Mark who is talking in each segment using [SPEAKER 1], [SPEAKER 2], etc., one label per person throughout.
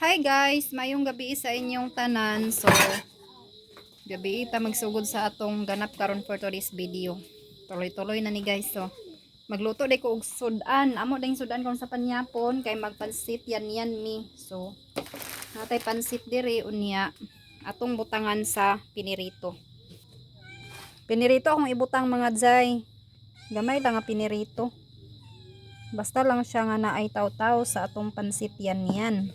[SPEAKER 1] Hi guys, mayong gabi sa inyong tanan. So, gabi ita magsugod sa atong ganap karon for today's video. Tuloy-tuloy na ni guys. So, magluto day ko og sudan. Amo ding sudan kon sa panyapon kay magpansit yan mi. So, natay pansit diri unya atong butangan sa pinirito. Pinirito akong ibutang mga jay. Gamay lang nga pinirito. Basta lang siya nga naay taw-taw sa atong pansit yan.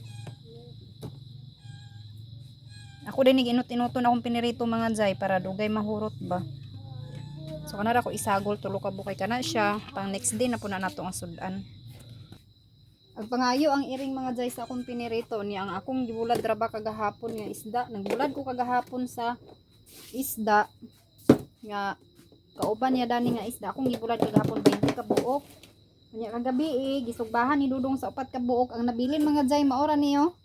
[SPEAKER 1] Ako din inut-inuton akong pinirito mga jay para dugay mahurot ba. So kanara ko isagol tulo ka bukay kana siya. Pang next day na po na nato ang sudan. Agpangayo ang iring mga jay sa akong pinirito niya ang akong gibulad raba kagahapon nga isda. Nagbulad ko kagahapon sa isda nga kauban niya dani nga isda. Akong gibulad kagahapon 20 ka buok. Nya kagabi gisugbahan ni Dudong sa 4 ka buok ang nabilin mga jay maora niyo.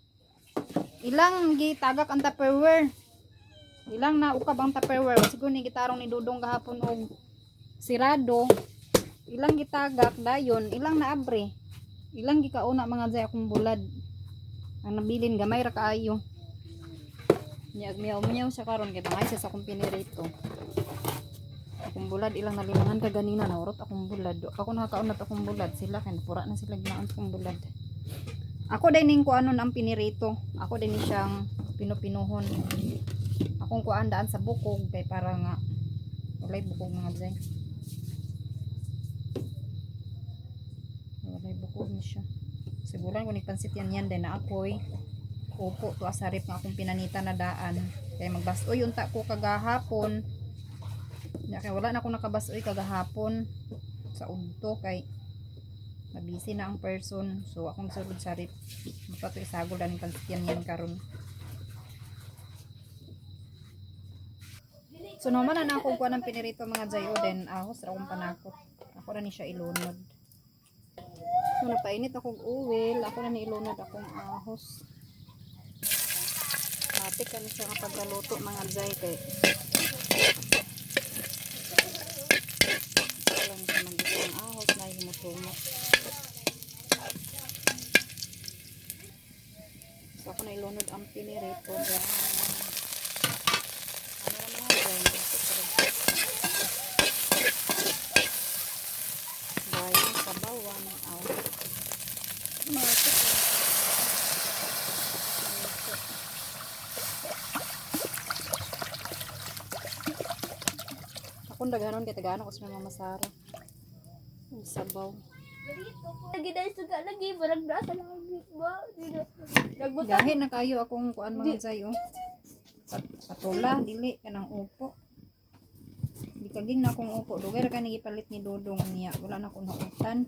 [SPEAKER 1] Ilang gitagak ang Tupperware. Ilang na ukab ang Tupperware. Siguro ni gitarong ni Dudong gahapon og sirado. Ilang gitagak dayon, ilang na abre. Ilang gikauna mga jay akong bulad. Ang nabilin gamay ra kaayo. Nya miyaw siya karon kay tangay siya sa akong pinirito. Akong bulad ilang nalimangan ka ganina na urot akong bulad. Ako nakakaunat akong bulad sila kay pura na sila ginaon akong bulad. Ako din ning kuanon ang pinirito. Ako din siyang pinupinuhon. Akong kuan daan sa bukog kay para nga walay bukog mga jay. Walay bukog ni siya. Siguran ko ni pansit yan din na ako'y upo to asarip nga akong pinanita na daan. Kay magbasoy unta ko kagahapon. Kay wala na ako nakabasoy kagahapon sa udto kay mabisi na ang person. So akong sulod sarip mapato isagol dan pansityan yan karon. So naman na ako kuha ng pinirito mga jayo din ahos ra akong panakot. Ako na ni siya ilunod. So napainit akong uwil, ako na ni ilunod akong ahos. Tapik kami siya nga paglaluto mga jay kay lang sa mandito ang ahos na himutungot. So ako na ilunod ang pinirito dyan. Ano na mga dyan? Bayan sa bawan. Akong daghanon kay tagaano ko sa mga masara. Ang sabaw.
[SPEAKER 2] Lagi dahil suga lagi, barang nasa lagi ba?
[SPEAKER 1] Gahi na kayo akong kuan mga jay oh. Patula dili kanang upo. Di kaging na akong upo. Dugay ra kani gipalit ni Dodong niya. Wala na akong nautan.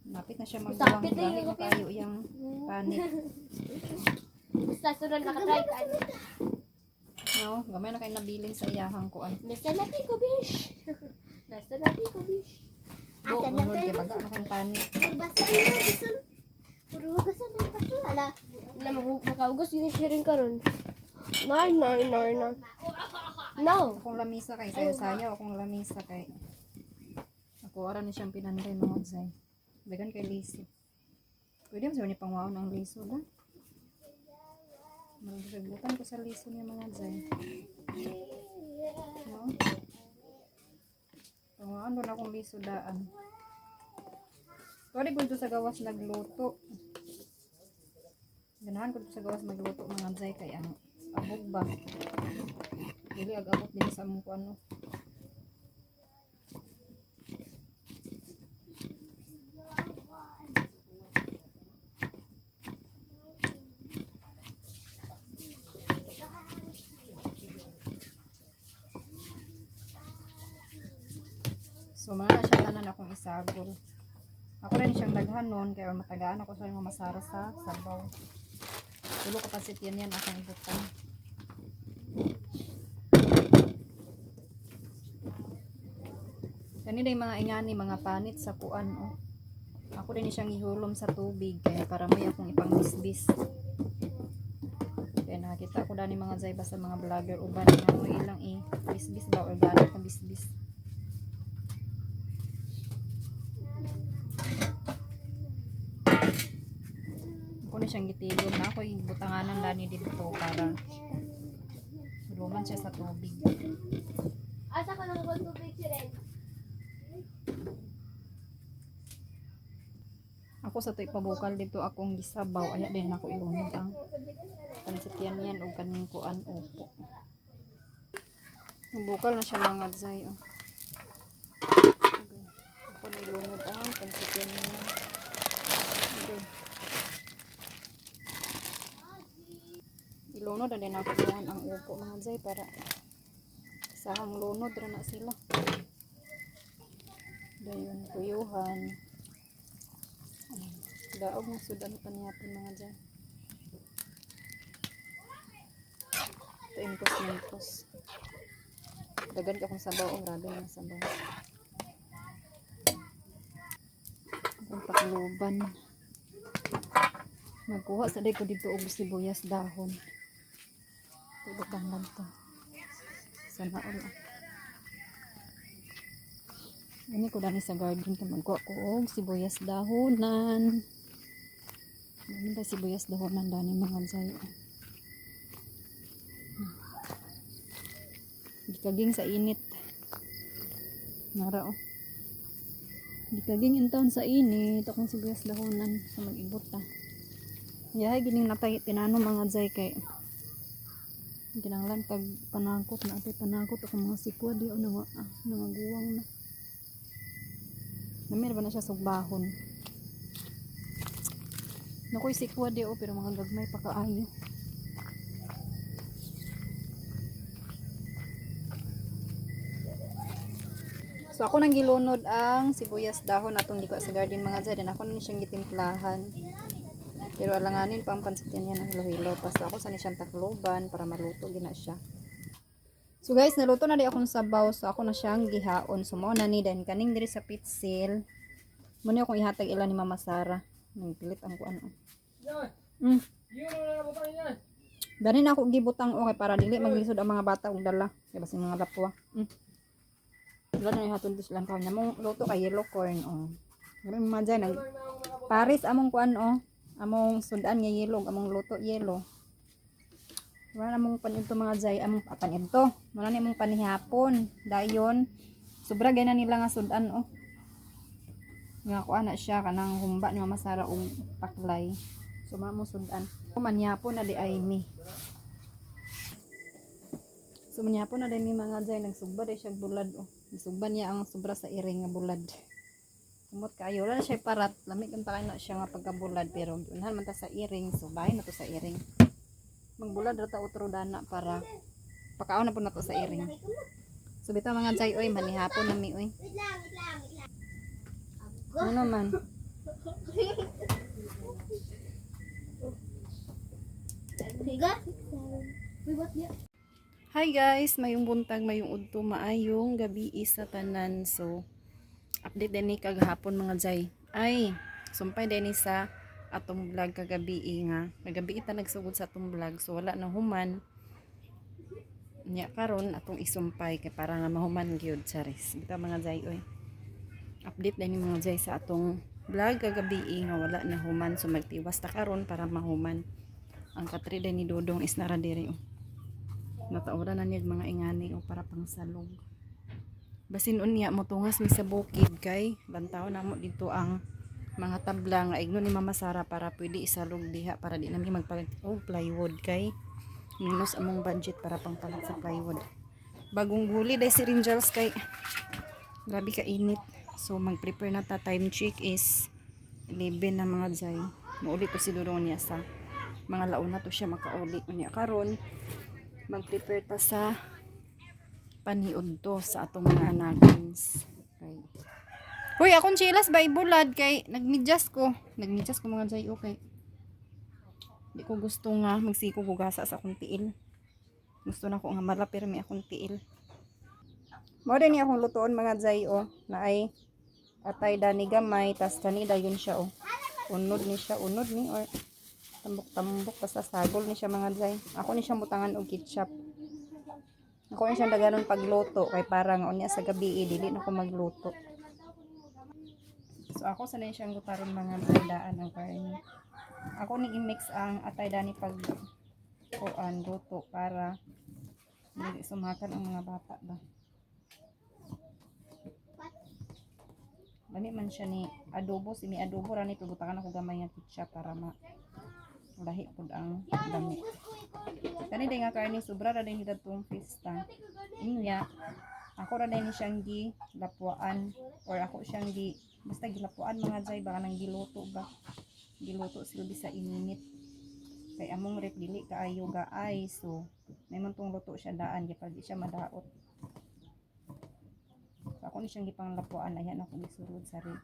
[SPEAKER 1] Napit na siya magbuwang gahi na kayo yang panit.
[SPEAKER 2] Basta sunod nakatry ka.
[SPEAKER 1] No, gamay na kay nabilin sa iyahang kuan.
[SPEAKER 2] Nasa natin ko, bish. Nasa natin ko, bish.
[SPEAKER 1] Do, unod kay baga na kang panit.
[SPEAKER 2] Basta yun, bisun. Puro hugasan na ito. Ala, makahugas yun siya rin karon. No.
[SPEAKER 1] Akong lamisa kay sayo-sayo, akong lamisa kay ako ara ni siyang pinanday mga jay. Dagan kay liso. Pwede mo sabi ni pangwaon ang liso da. Magsagutan ko sa liso niya mga jay. No? Pangwaon doon akong liso daan. Pwede ko ito sa gawas nagluto. Ganahan ko ito sa gawas magluto mga jay kay ang abog ba. Dili ag-abot din sa mong ano. So mga siya tanan akong isagol. Ako rin siyang daghanon kaya matagaan ako sa mga masara sa sabaw. Tulo kapasit yan akong ibutang. Kani day mga ingani mga panit sa kuan oh. Ako din siyang ihulom sa tubig kaya para may akong ipang bisbis. Kaya nakita ko dani mga jay basta mga vlogger uban nga mo ilang bisbis ba organic na bisbis. Ako na siyang gitilon na ako butanganan dani dito para luman siya sa tubig.
[SPEAKER 2] Asa ka nang gon tubig si Ren?
[SPEAKER 1] Ako sa to'y pabukal dito akong gisabaw. Aya din ako ilunod ang pansityan yan o kaning kuan upo. Bukal na siya mga zay. Oh. Okay. Ako na ilunod ang pansityan yan. Okay. Ilunod na din ako doon ang upo mga zay para sahang lunod rin na sila. Dayon kuyuhan. Daog na sudan pa niya po mga dyan. Ito impos. Dagan ka kung sabaw. Grabe na sabaw. Ang pakluban. Nagkuha sa day ko dito og sibuyas dahon. Tulutang lang to. Sana all. Ini ko dani sa garden ka magkuha ko og sibuyas dahonan. Ano ba sibuyas dahonan dani mga zay. Gikaging sa init. Nara oh. Gikaging intaon sa init akong sibuyas dahonan sa mag-ibot ta. Yahay gining natay tinano mga zay kay kinahanglan pag panangkot na atay panangkot ako mga sikwa di o nangaguwang na. Namir ba na siya sugbahon. Nakoy sikwa di o pero mga gagmay pa kaayo. So ako nang gilunod ang sibuyas dahon atong gikuha sa garden mga zay. Then ako nang siyang gitimplahan. Pero alanganin pa ang pansitin niya ng hilo-hilo. Basta ako sa siyang takloban para maluto gina siya. So guys, naluto na di akong sabaw. So ako na siyang gihaon. So mo na ni then kaning diri sa pitsil. Muna akong ihatag ila ni Mama Sara. Nagpilit ang kuan. Dani na ako gibutang okay para dili maglisod ang mga bata og dala. Kay basin mga lapwa. Wala na ihatod sila kaon niya mong luto kay yellow corn oh. Pero mga dyan nag Paris among kuan oh. Among sudan nga yellow, among luto yellow. Wala namong panito mga jay, among panito. Wala namong panihapon. Dayon, sobra gay na nila nga sudan oh. Nga ko ana siya kanang humba ni Mama Sara og paklay. So mo sudan. Manihapon na di ay mi. So manihapon na di mi mga jay nagsugba di siya bulad oh. Nagsugba niya ang sobra sa iring nga bulad. Kumot kayo, wala na siya parat. Lamig ang takay na siya nga pagkabulad. Pero unhan man ta sa iring. So bahay na to sa iring. Magbulad rata utro dana para pakaon na po na to sa iring. So bitaw mga jay, oy, manihapon na mi, oy. Ano man? Hi guys, mayong buntag, mayong udto, maayong gabi sa tanan. So update din ni kagahapon mga jay. Ay, sumpay din ni sa atong vlog kagabi nga. Kagabi ita nagsugod sa atong vlog. So wala na human. Nya karon atong isumpay kay para nga mahuman gyud charis. Bita mga jay oy. Update din ni mga jay sa atong vlog kagabi nga wala na human. So magtiwas ta karon para mahuman. Ang katri din ni Dodong is nara diri oh. Nataura na niya mga ingani o para pang salog. Basin unya motungas mi sa bukid kay bantaw na mo dito ang mga tabla nga igno ni Mama Sara para pwede isalog diha para di nami magpalit og plywood kay minus among budget para pangpalit sa plywood. Bagong guli dai si Ringels kay grabe ka init. So mag-prepare na ta, time check is 11 na mga jay. Mauli to si Dodong niya sa mga launa to siya makauli unya karon mag-prepare ta sa paniod to sa atong mga anakins. Okay. Hoy, akong chilas ba ibulad kay nagmedyas ko. Nagmedyas ko mga jay okay. Di ko gusto nga magsiko ko gasa sa akong tiil. Gusto na ko nga malapir mi akong tiil. Mo din ni akong lutoon mga jay oh na ay atay dani gamay tas kani dayon siya oh. Unod ni siya, unod ni or tambok-tambok basta sagol ni siya mga jay. Ako ni siya mutangan og ketchup. Ako na siyang daganon pagluto kay parang unya sa gabi dili na ko magluto. So ako sanay siyang gutaron mga daan ang karne. ako ni i-mix ang atay dani pag kuan luto para dili sumakan ang mga bata ba. Dami man siya ni adobo, si mi adobo ra ni pagutakan ako gamay nga ketchup para lahi pud ang dami. Kani day nga karne sobra ra din datong pista. Inya ako ra din siyang gi lapuan or ako siyang gi basta gilapuan mga jay baka nang giluto ba. Giluto silbi sa ininit. Kay among rep dili kaayo gaay so may man tong luto siya daan kapag di siya madaot. So, ako ni siyang gipang lapuan ayan ako gisulod sa rep.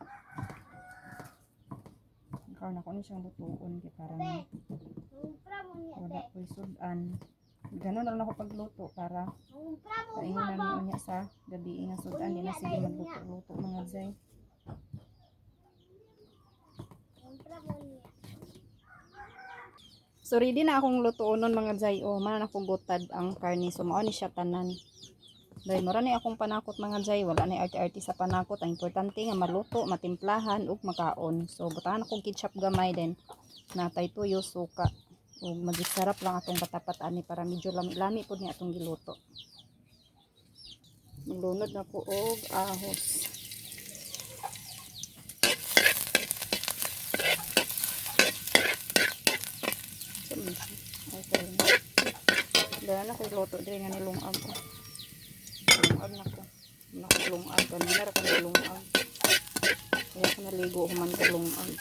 [SPEAKER 1] Karon ako ni siyang lutuon kay para wala ko'y sudan. Ganon lang ako pagluto para kaingon na niya sa gabi nga sudan di na sige magluto-luto mga jay. So ready na akong lutuonon mga jay. O man akong gutad ang karne. So mao ni siya tanan. Dahil mura ni akong panakot mga jay. Wala ni arte-arte sa panakot. Ang importante nga maluto, matimplahan ug makaon. So butahan akong ketchup gamay din. Natay tuyo, suka. Ug magig sarap lang atong katapat ani para medyo lami-lami pud ni atong giluto. Maglunod na ko og ahos. Dala na ko'y luto diri nga nilungag ko. Lungag na ko. Nakulungag. Kanina ra ko nilungag. Kaya ko naligo human ko lungag.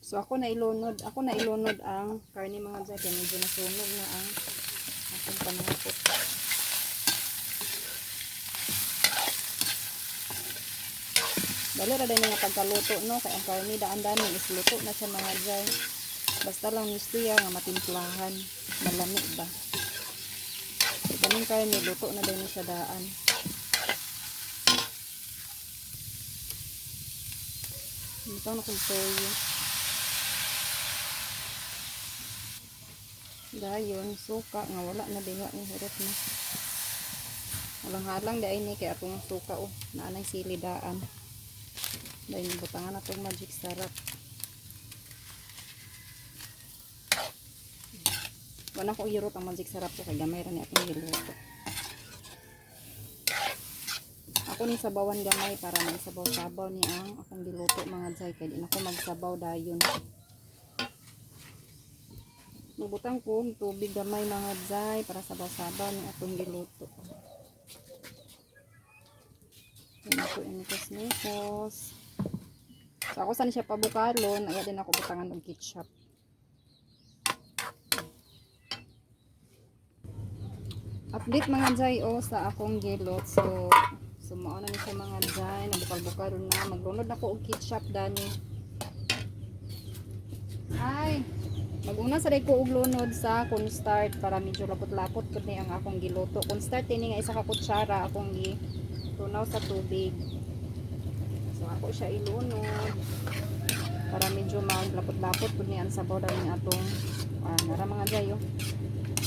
[SPEAKER 1] So ako na ilunod ang karne mga jay. Kaya medyo nasunog na ang aking panakot. Dali ra din nga pagkaluto no. Kaya ang karne daan-daan is luto na siya mga jay. Basta lang niya nga matimplahan, malami ba. Ganun kayo niluto na din sa daan. Ito na kong toyo. Dayon, suka nga wala na diha ni hirap na. Walang halang dahil ni kaya atong suka naanay sili daan. Dahil butangan na itong magic sarap. Wala ko irot ang magic sarap ko kay gamay ra ni atong giluto. Ako ni sabawan gamay para may sabaw-sabaw ni ang akong giluto mga jay kay di na ko magsabaw dayon. Nubutang ko tubig gamay mga jay para sabaw-sabaw ni atong giluto. Ito inikos-nikos. So ako saan siya pabukalon, ay din ako butangan og ketchup. Update mga jay sa akong gilot. So mao na ni siya mga jay, nabukal-bukal na, maglunod na ko og ketchup dani. Ay, maguna sa ko og lunod sa cornstarch para medyo lapot-lapot pud ni ang akong giluto. Cornstarch ini nga isa ka kutsara akong tunaw sa tubig. So ako siya ilunod para medyo maglapot-lapot pud ni ang sabaw dani atong nara mga jay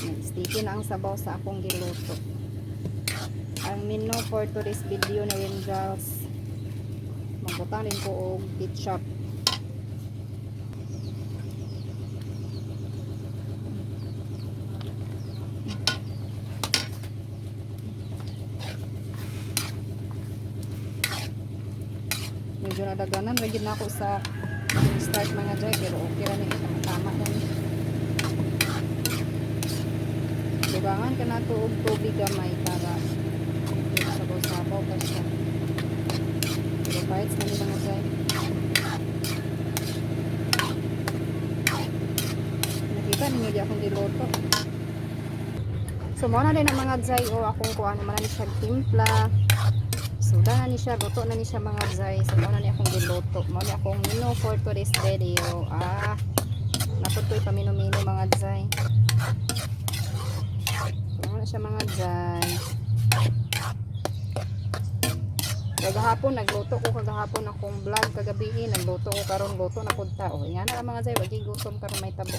[SPEAKER 1] sticky na ang sabaw sa akong giluto. Ang menu for today's video na rin guys, magbutang rin ko og ketchup. Medyo nadaganan lagi na ako sa start mga jay pero okay ra ni tama na ni. Dugangan ka na to og tubig gamay para sabaw-sabaw ka siya. Pero bites na ni mga jay. Nakita ninyo di akong diluto. So mao na din ang mga jay akong kuha naman na ni siya timpla. So na ni siya, luto na ni siya mga jay. So mao na ni akong diluto. Mao ni akong menu for today's video. Natutoy pa minu-menu mga jay. So siya mga jay. Kagahapon nagluto ko kagahapon akong vlog kagabi nagluto ko karon luto na pud ta. Nga na mga jay wagi gutom karon may tabo.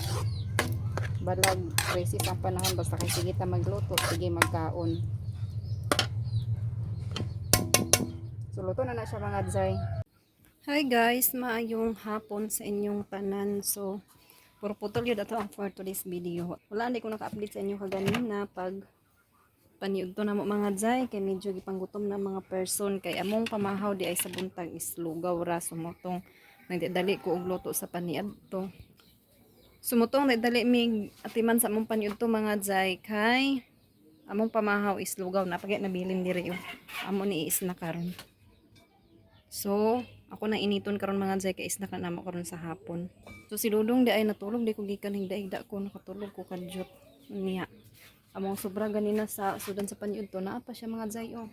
[SPEAKER 1] Balag crisis ang panahon basta kay sige ta magluto, sige magkaon. So luto na siya mga jay. Hi guys, maayong hapon sa inyong tanan. So, puro putol yun ato ang for today's video. Wala, hindi ko naka-update sa inyo kaganina pag paniud to na mo mga jay kay medyo gipanggutom na mga person kay among pamahaw di ay sa buntag is lugaw ra sumutong nagdadali ko og luto sa paniad to. Sumutong nagdali mig atiman sa among paniud to mga jay kay among pamahaw is lugaw na pagay nabilin diri yo. Amo ni is na karon. So, ako na initon karon mga jay kay isda ka namo karon sa hapon. So si Dudong di ay natulog di ko gikan higda ko nakatulog ko kadyot niya. Among sobra ganina sa sudan sa panyud to naa pa siya mga jay oh.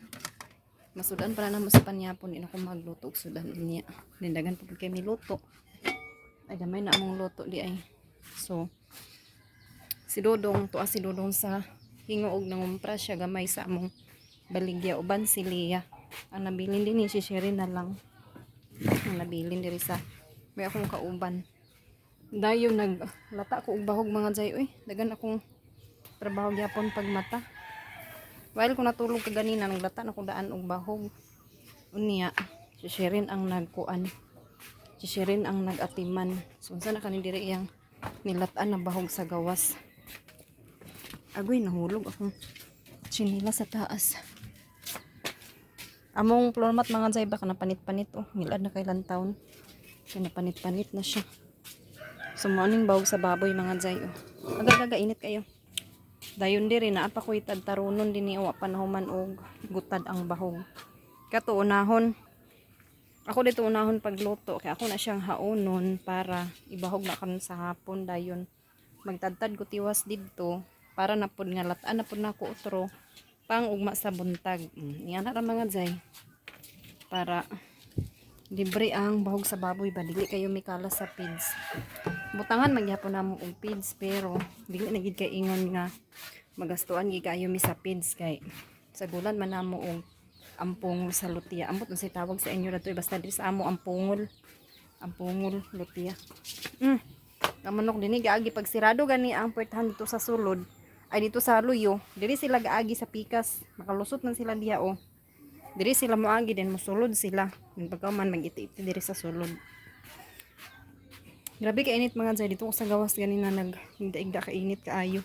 [SPEAKER 1] Masudan para na mo sa panyapon ina ko magluto og sudan niya. Dindagan pud kay mi luto. Ay damay na among luto di ay. So si Dudong to si Dudong sa hingoog nangumpra siya gamay sa among baligya uban si Leah. Ang nabilin din ni si Sherry na lang. Ang nabilin diri sa may akong kauban. Dayon naglata ko og bahog mga jay oy. Dagan akong trabaho gyapon pag mata. While ko natulog ka ganina naglata na ko daan og bahog. Unya si Sherry ang nagkuan. Si Sherry ang nagatiman. So unsa na kani diri iyang nilatan na bahog sa gawas. Agoy nahulog akong chinila sa taas. Among floor mat mga jay baka napanit-panit oh, milad na kay lantawon. Kaya napanit-panit na siya. So morning bahog sa baboy mga jay oh. Aga-aga init kayo. Dayon diri na apa ko'y tarunon din ni wa panahuman og gutad ang bahog. Kato unahon. Ako dito unahon pagluto kay ako na siyang haonon para ibahog na karon sa hapon dayon. Magtadtad ko tiwas didto para napud nga latan napud nako utro pang ugma sa buntag. Iyan na ra mga jay. Para libre ang bahog sa baboy ba dili kayo mikala sa pids. Butangan magyapon namo og pids pero dili na gid kay ingon nga magastuan gid kayo mi sa pids kay sa gulan man namo og ampong sa lutiya. Ambot unsay tawag sa inyo datoy basta diri sa amo ampungol. Ampungol lutiya. Kamanok dinhi gaagi pag sirado gani ang puwertahan dito sa sulod ay dito sa luyo diri sila gaagi sa pikas makalusot man sila diha oh. Diri sila moagi din mosulod sila pagkaman magiti-iti diri sa sulod. Grabe ka init mga jay dito ko sa gawas ganina nagigda ka init kaayo.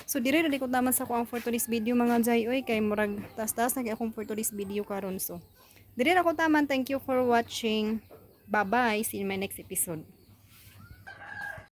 [SPEAKER 1] So dire na ko taman sa ko ang for today's video mga jay oy kay murag tas-tas na kay akong for today's video karon so. Dire na ko taman, thank you for watching. Bye bye, see you in my next episode.